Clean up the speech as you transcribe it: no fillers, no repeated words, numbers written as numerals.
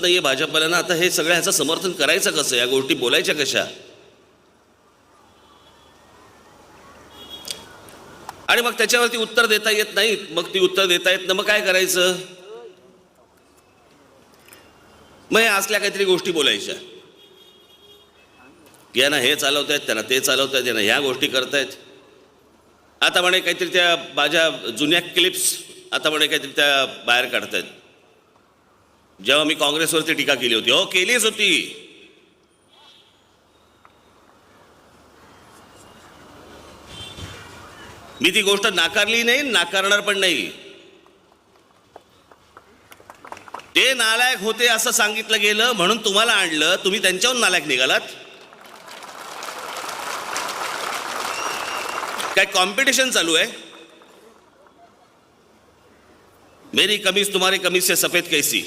नाहीये भाजपवाल्यांना. आता हे सगळं ह्याचं समर्थन करायचं कसं, या गोष्टी बोलायच्या कशा. आणि मग त्याच्यावरती उत्तर देता येत नाहीत, मग ती उत्तर देता येत ना, मग काय करायचं. मग हे असल्या काहीतरी गोष्टी बोलायच्या, यांना हे चालवतायत, त्यांना ते चालवतायत, यांना ह्या गोष्टी करतायत. आता म्हणे काहीतरी त्या माझ्या जुन्या क्लिप्स आता म्हणे काहीतरी त्या बाहेर काढतायत. जेव्हा मी काँग्रेसवरती टीका केली होती, हो केलीच होती. मी ती गोष्ट नाकारली नाही, नाकारणार पण नाही. ते नालायक होते असं सांगितलं गेलं म्हणून तुम्हाला आणलं, तुम्ही त्यांच्याहून नालायक निघालात. काय कॉम्पिटिशन चालू आहे. मेरी कमीज तुम्हारी कमीज से सफेद कैसी.